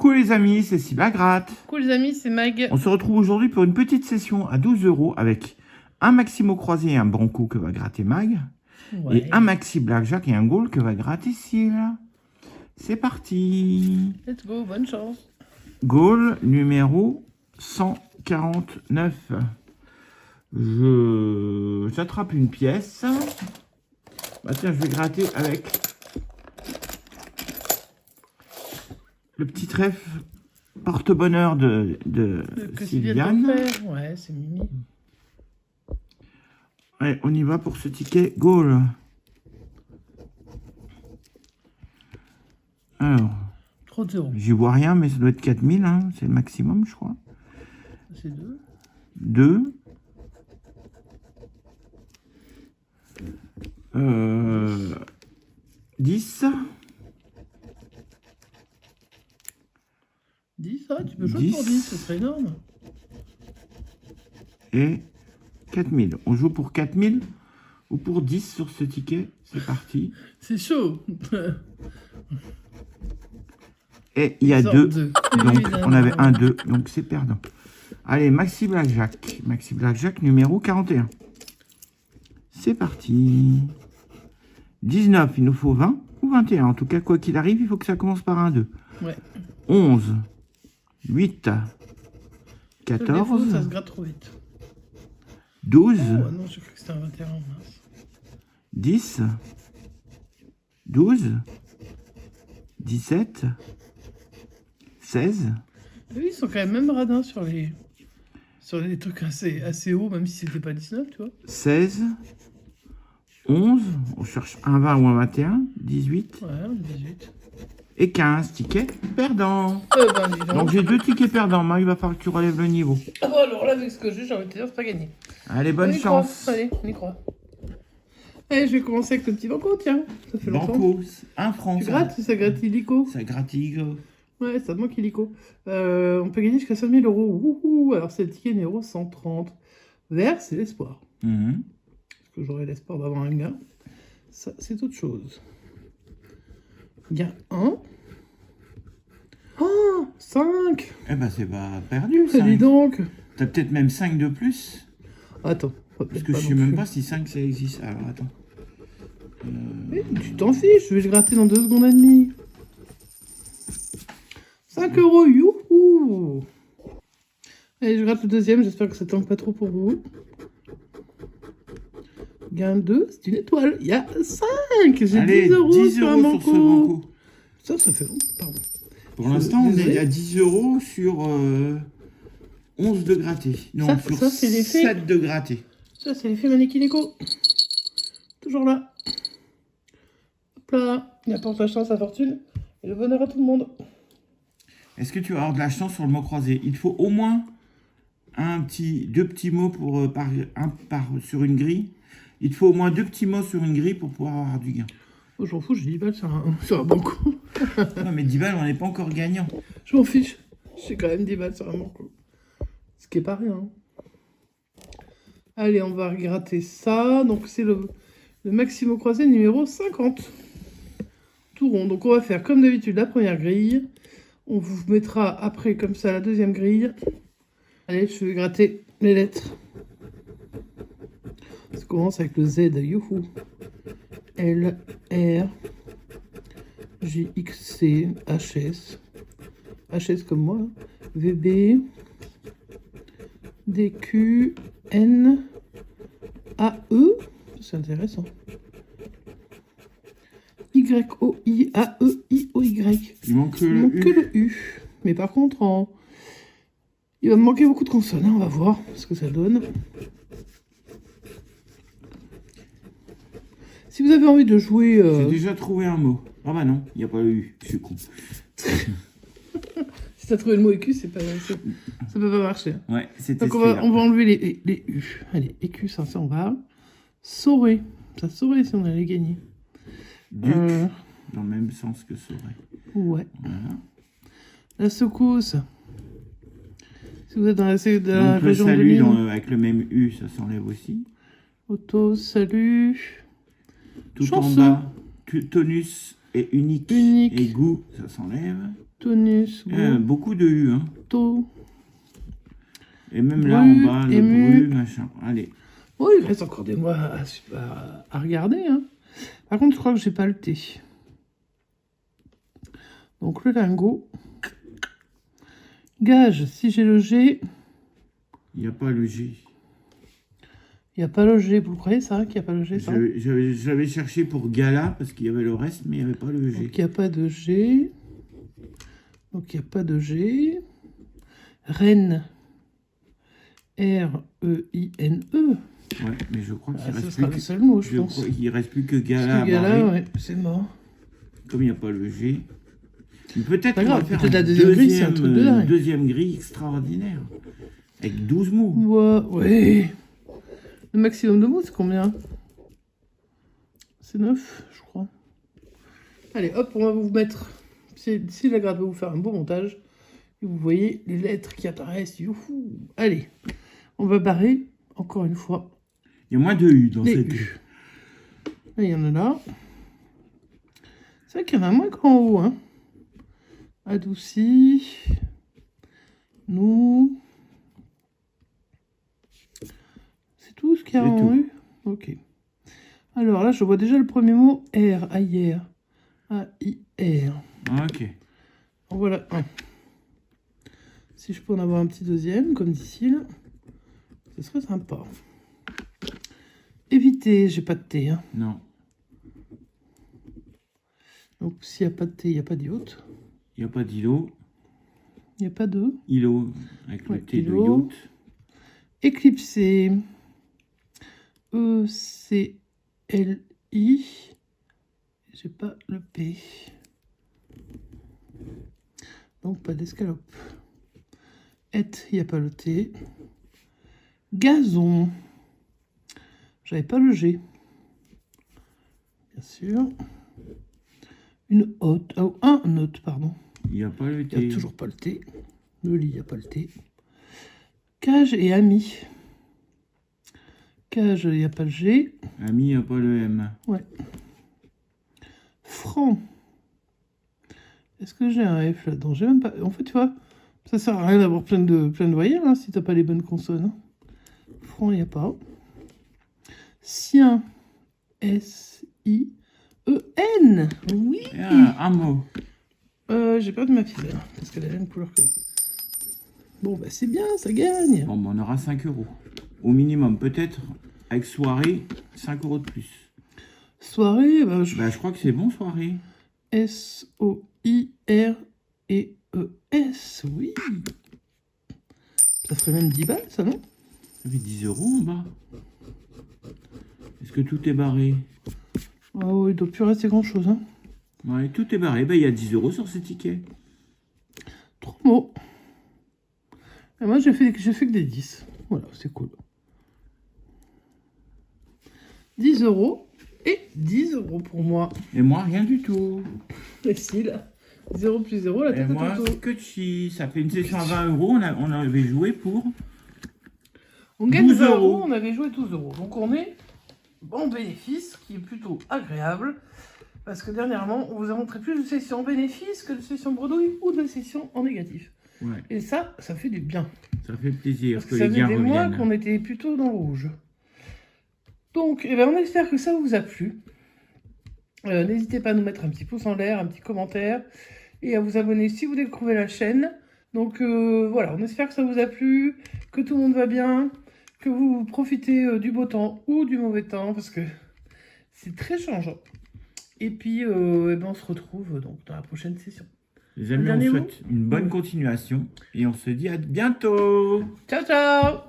Coucou les amis, c'est Cybagratte. Coucou les amis, c'est Mag. On se retrouve aujourd'hui pour une petite session à 12 € avec un maximo croisé et un banco que va gratter Mag. Ouais. Et un maxi blackjack et un goal que va gratter Syl. C'est parti. Let's go, bonne chance. Goal numéro 149. J'attrape une pièce. Bah tiens, je vais gratter avec le petit trèfle porte-bonheur de Sylviane. Ouais, c'est Mimi. Allez, on y va pour ce ticket goal. Alors, 30 €. j'y vois rien, mais ça doit être 4000, hein, c'est le maximum, je crois. C'est 2. 2. 10. 10, ah, tu peux jouer pour 10, ce serait énorme. Et 4000. On joue pour 4000 ou pour 10 sur ce ticket. C'est parti. C'est chaud. Et il y a 2. Donc on avait 1, 2. Donc c'est perdant. Allez, Maxi Blackjack. Maxi Blackjack numéro 41. C'est parti. 19, il nous faut 20 ou 21. En tout cas, quoi qu'il arrive, il faut que ça commence par un 2. Ouais. 11, 8, 14, ça se gratte trop vite. 12, Oh non, j'ai cru que c'était un 21, mince. 10, 12, 17, 16. Oui, ils sont quand même radins sur les trucs assez hauts, même si c'était pas 19, tu vois. 16, 11, on cherche un 20 ou un 21, 18 Ouais, 18. et 15 tickets perdants. Ben, dis Donc j'ai 2 tickets perdants, il va falloir que tu relèves le niveau. Oh, alors là, avec ce que j'ai envie de te dire, c'est pas gagné. Allez, bonne On y chance. croit. Allez, on y croit. Allez, je vais commencer avec le petit banco, tiens. Ça fait longtemps. Banco, 1 franc. Tu grattes, ça gratte illico. Ça gratte illico. Ouais, ça te manque illico. On peut gagner jusqu'à 5000 €. Wouhou. Alors, c'est le ticket numéro 130. Vert, c'est l'espoir. Parce que j'aurai l'espoir d'avoir un gain. Ça, c'est autre chose. Gain 1. Oh, 5. Eh ben, c'est pas perdu, Ça dis 5. donc. T'as peut-être même 5 de plus. Attends. Parce que je sais même pas si 5 ça existe. Alors, attends. Mais tu t'en fiches, je vais le gratter dans 2 secondes et demie. 5 €, youhou. Allez, je gratte le deuxième, j'espère que ça tangue pas trop pour vous. Gain 2, c'est une étoile. Il y a 5. J'ai 10 € sur un sur ce banco. banco. Ça fait long, pardon. Pour l'instant, on est à 10 € sur 11 de gratté. Non, Ça, sur c'est l'effet. 7 de gratté. Ça, c'est l'effet Manekineko. Toujours là. Hop là. Il apporte la chance, la fortune et le bonheur à tout le monde. Est-ce que tu vas avoir de la chance sur le mot croisé? Il te faut au moins deux petits mots pour, sur une grille. Il te faut au moins 2 petits mots sur une grille pour pouvoir avoir du gain. Oh, je m'en fous, j'ai 10 balles sur un banco. Non, mais 10 balles, on n'est pas encore gagnant. Je m'en fiche. J'ai quand même 10 balles sur un banco. Ce qui est pas rien. Allez, on va gratter ça. Donc, c'est le maximo croisé numéro 50. Tout rond. Donc, on va faire comme d'habitude la première grille. On vous mettra après comme ça la deuxième grille. Allez, je vais gratter les lettres. Ça commence avec le Z. Youhou. L, R, J, X, C, H, S. H, S comme moi. V, B, D, Q, N, A, E. C'est intéressant. Y, O, I, A, E, I, O, Y. Il manque Il manque que le U. Mais par contre, il va me manquer beaucoup de consonnes. On va voir ce que ça donne. Si vous avez envie de jouer... J'ai déjà trouvé un mot. Ah bah non, il n'y a pas le U. Je suis con. Si tu as trouvé le mot écu, ça peut pas marcher. Ouais, c'était Donc on va enlever les U. Allez, écu, ça on va. Saurer. Ça saurait si on allait gagner. Duc, dans le même sens que saurait. Ouais. Voilà. La secousse. Si vous êtes dans la Donc région de salut Lille. avec le même U, ça s'enlève aussi. Auto, salut. Tout Chanceux. en bas, tonus Et unique. Unique. Et goût, ça s'enlève. Tonus, goût, Beaucoup de U, hein. taux. Et même là en bas, le ému. bru, machin. Allez. Oh, il reste encore des mois à regarder. Hein. Par contre, je crois que j'ai pas le thé. Donc, le lingot. Gage, si j'ai le G. Il n'y a pas le G. Il n'y a pas le G. Vous le croyez, ça, qu'il n'y a pas le G, ça? J'avais cherché pour Gala, parce qu'il y avait le reste, mais il n'y avait pas le G. Donc, il n'y a pas de G. Donc, il n'y a pas de G. Reine. R-E-I-N-E. Ouais, mais je crois qu'il Ah, reste ce sera plus le seul mot, je je pense. crois qu'il reste plus que Parce Gala. que Gala, barré. ouais, c'est mort. Comme il n'y a pas le G. Peut-être Pas qu'on va grave, faire peut-être la un deuxième grille, c'est un truc de dingue. deuxième grille extraordinaire. Avec 12 mots. Ouais. Le maximum de mots, c'est combien? C'est 9, je crois. Allez, hop, on va vous mettre... Si la gratte va vous faire un beau montage, et vous voyez les lettres qui apparaissent. Youhou. Allez, on va barrer, encore une fois, Il y a moins de U dans les cette U. Là, il y en a là. C'est vrai qu'il y en a moins qu'en haut, hein. Adouci. Nous. C'est tout ce qu'il y a C'est en tout. U. Ok. Alors là, je vois déjà le premier mot. R. A-I-R. A-I-R. Ok. Voilà un. Si je peux en avoir un petit deuxième, comme d'ici, là, ce serait sympa. Éviter, j'ai pas de thé. Hein. Non. Donc s'il n'y a pas de thé, il n'y a pas d'iode. Il n'y a pas d'îlot. Il n'y a pas de... Îlot avec le Ouais, T de îlot. yacht. Éclipser. E-C-L-I. J'ai pas le P. Donc pas d'escalope. Et, il n'y a pas le T. Gazon. J'avais pas le G. Bien sûr. Une haute. Oh, un hôte, pardon. Il n'y a pas le Il T. n'y a toujours pas le T. Le lit, il n'y a pas le T. Cage et ami. Cage, il n'y a pas le G. Ami, il n'y a pas le M. Ouais. Franc. Est-ce que j'ai un F là-dedans? J'ai même pas... En fait, tu vois, ça sert à rien d'avoir plein de voyelles hein, si t'as pas les bonnes consonnes. Hein. Franc, il n'y a pas. Sien. S-I-E-N. Oui. Ah, un mot. J'ai perdu ma fille, là, parce qu'elle a la même couleur que... Bon, bah c'est bien, ça gagne. Bon, bah, on aura 5 €. Au minimum, peut-être, avec soirée, 5 € de plus. Soirée, bah, Bah, je crois que c'est bon, soirée. S-O-I-R-E-E-S, oui. Ça ferait même 10 balles, ça, non? Ça fait 10 € en bas. Est-ce que tout est barré? Oh, il doit plus rester grand-chose, hein. Ouais, tout est barré. Bah, il y a 10 € sur ces tickets. 3 mots. Et moi, j'ai fait que des 10. Voilà, c'est cool. 10 € et 10 € pour moi. Et moi, rien du tout. Facile. 0 plus 0, la Et tête moi, à Toto. que chi. Ça fait une session à 20 €. On avait joué pour... On gagne 12 20 €, €. on avait joué 12 €. Donc on est en bénéfice, qui est plutôt agréable. Parce que dernièrement, on vous a montré plus de sessions en bénéfice que de sessions bredouille ou de sessions en négatif. Ouais, Et ça fait du bien. ça fait plaisir Parce que que ça les faisait gains des mois reviennent. qu'on était plutôt dans le rouge. Donc, eh ben, on espère que ça vous a plu. N'hésitez pas à nous mettre un petit pouce en l'air, un petit commentaire. Et à vous abonner si vous découvrez la chaîne. Donc voilà, on espère que ça vous a plu, que tout le monde va bien, que vous profitez du beau temps ou du mauvais temps, parce que c'est très changeant. Et puis, eh ben, on se retrouve donc dans la prochaine session. Les amis, on dernier souhaite une bonne continuation et on se dit à bientôt. Ciao, ciao!